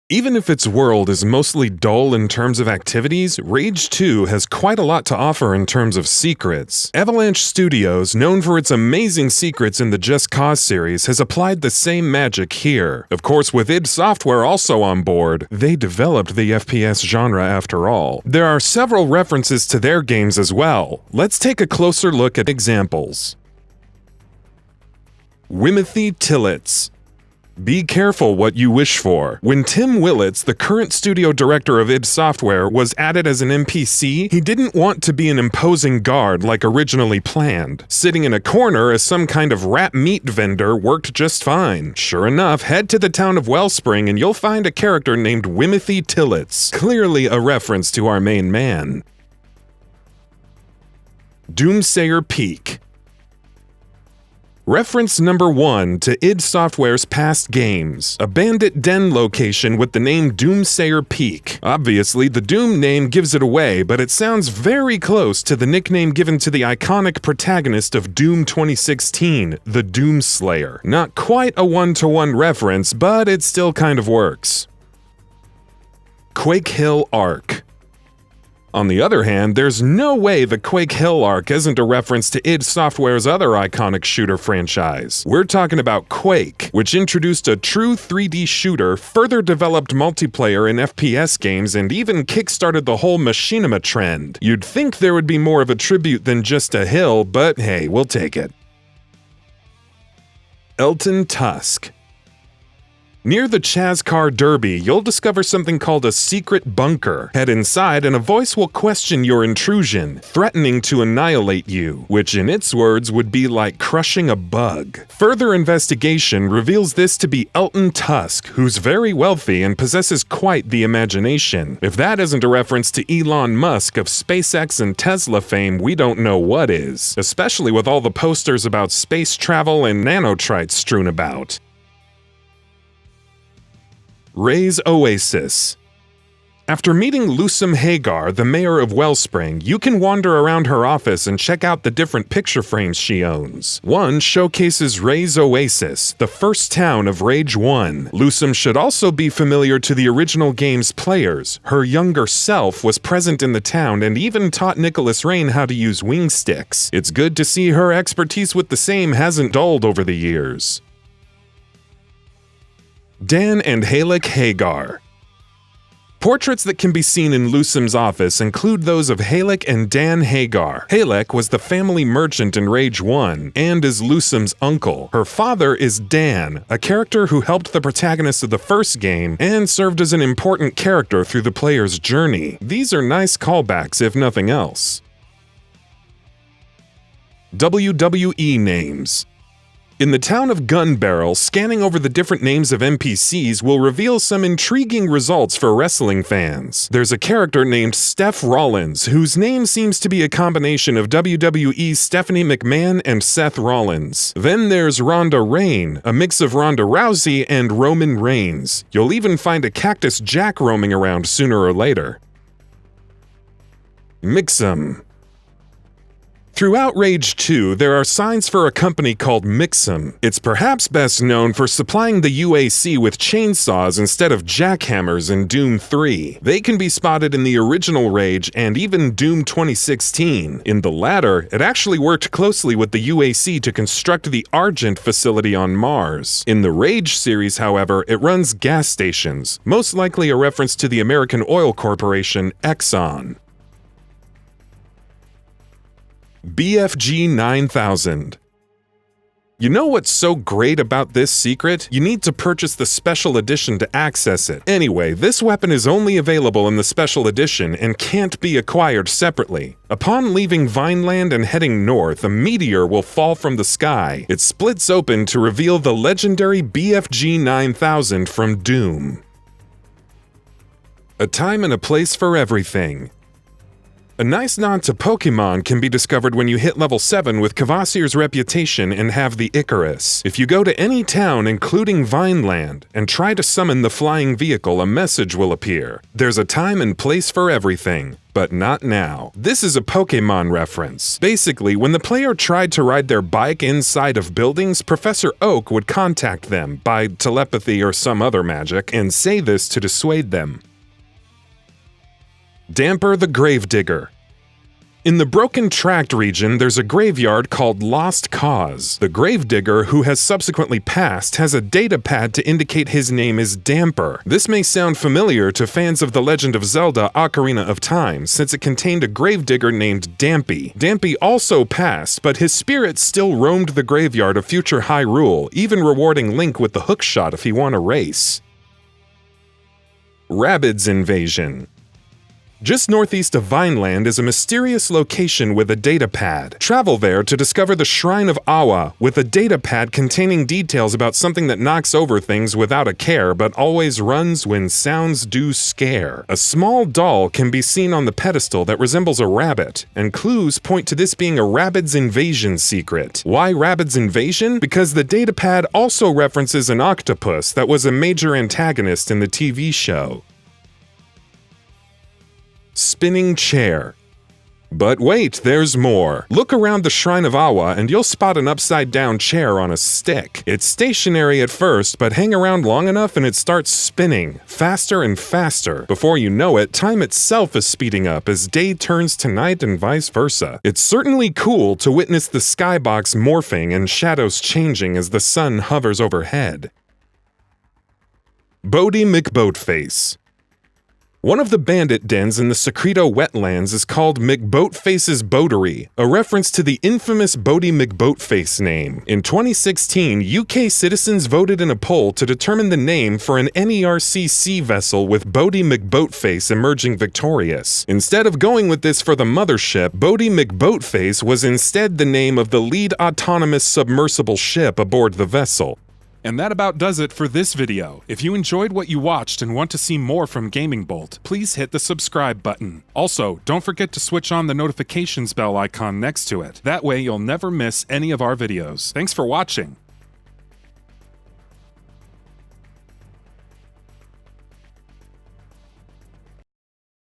Even if its world is mostly dull in terms of activities, Rage 2 has quite a lot to offer in terms of secrets. Avalanche Studios, known for its amazing secrets in the Just Cause series, has applied the same magic here. Of course, with id Software also on board, they developed the FPS genre after all. There are several references to their games as well. Let's take a closer look at examples. Wimothy Tillits. Be careful what you wish for. When Tim Willits, the current studio director of id Software, was added as an NPC, he didn't want to be an imposing guard like originally planned. Sitting in a corner as some kind of rat meat vendor worked just fine. Sure enough, head to the town of Wellspring and you'll find a character named Wimothy Tillits, clearly a reference to our main man. Doomsayer Peak. Reference number 1 to id Software's past games. A bandit den location with the name Doomsayer Peak. Obviously, the Doom name gives it away, but it sounds very close to the nickname given to the iconic protagonist of Doom 2016, the Doomslayer. Not quite a one-to-one reference, but it still kind of works. Quake Hill Arc. On the other hand, there's no way the Quake Hill arc isn't a reference to id Software's other iconic shooter franchise. We're talking about Quake, which introduced a true 3D shooter, further developed multiplayer in FPS games, and even kickstarted the whole machinima trend. You'd think there would be more of a tribute than just a hill, but hey, we'll take it. Elton Tusk. Near the Chazkar Derby, you'll discover something called a secret bunker. Head inside and a voice will question your intrusion, threatening to annihilate you, which in its words would be like crushing a bug. Further investigation reveals this to be Elton Tusk, who's very wealthy and possesses quite the imagination. If that isn't a reference to Elon Musk of SpaceX and Tesla fame, we don't know what is, especially with all the posters about space travel and nanotrites strewn about. Ray's Oasis. After meeting Lusum Hagar, the mayor of Wellspring, you can wander around her office and check out the different picture frames she owns. One showcases Ray's Oasis, the first town of Rage 1. Lusum should also be familiar to the original game's players. Her younger self was present in the town and even taught Nicholas Rain how to use wing sticks. It's good to see her expertise with the same hasn't dulled over the years. Dan and HALEK Hagar. Portraits that can be seen in Lusum's office include those of HALEK and Dan Hagar. HALEK was the family merchant in Rage 1 and is Lusum's uncle. Her father is Dan, a character who helped the protagonist of the first game and served as an important character through the player's journey. These are nice callbacks if nothing else. WWE names. In the town of Gun Barrel, scanning over the different names of NPCs will reveal some intriguing results for wrestling fans. There's a character named Steph Rollins, whose name seems to be a combination of WWE's Stephanie McMahon and Seth Rollins. Then there's Ronda Rain, a mix of Ronda Rousey and Roman Reigns. You'll even find a Cactus Jack roaming around sooner or later. Mix'em. Throughout Rage 2, there are signs for a company called Mix'em. It's perhaps best known for supplying the UAC with chainsaws instead of jackhammers in Doom 3. They can be spotted in the original Rage and even Doom 2016. In the latter, it actually worked closely with the UAC to construct the Argent facility on Mars. In the Rage series, however, it runs gas stations, most likely a reference to the American oil corporation Exxon. BFG 9000. You know what's so great about this secret? You need to purchase the special edition to access it. Anyway, this weapon is only available in the special edition and can't be acquired separately. Upon leaving Vineland and heading north, a meteor will fall from the sky. It splits open to reveal the legendary BFG 9000 from Doom. A time and a place for everything. A nice nod to Pokemon can be discovered when you hit level 7 with Kvasir's reputation and have the Icarus. If you go to any town including Vineland and try to summon the flying vehicle, a message will appear. There's a time and place for everything, but not now. This is a Pokemon reference. Basically, when the player tried to ride their bike inside of buildings, Professor Oak would contact them by telepathy or some other magic and say this to dissuade them. Damper the Gravedigger. In the Broken Tract region, there's a graveyard called Lost Cause. The gravedigger, who has subsequently passed, has a data pad to indicate his name is Damper. This may sound familiar to fans of The Legend of Zelda: Ocarina of Time, since it contained a gravedigger named Dampy. Dampy also passed, but his spirit still roamed the graveyard of future Hyrule, even rewarding Link with the hookshot if he won a race. Rabbids Invasion. Just northeast of Vineland is a mysterious location with a data pad. Travel there to discover the Shrine of Awa, with a data pad containing details about something that knocks over things without a care but always runs when sounds do scare. A small doll can be seen on the pedestal that resembles a rabbit, and clues point to this being a Rabbids Invasion secret. Why Rabbids Invasion? Because the data pad also references an octopus that was a major antagonist in the TV show. Spinning Chair. But wait, there's more. Look around the Shrine of Awa and you'll spot an upside-down chair on a stick. It's stationary at first, but hang around long enough and it starts spinning, faster and faster. Before you know it, time itself is speeding up as day turns to night and vice versa. It's certainly cool to witness the skybox morphing and shadows changing as the sun hovers overhead. BOATYMCBOATFACE. One of the bandit dens in the Secreto wetlands is called McBoatface's Boatery, a reference to the infamous BOATYMCBOATFACE name. In 2016, UK citizens voted in a poll to determine the name for an NERC vessel with BOATYMCBOATFACE emerging victorious. Instead of going with this for the mothership, BOATYMCBOATFACE was instead the name of the lead autonomous submersible ship aboard the vessel. And that about does it for this video. If you enjoyed what you watched and want to see more from GamingBolt, please hit the subscribe button. Also, don't forget to switch on the notifications bell icon next to it. That way you'll never miss any of our videos. Thanks for watching.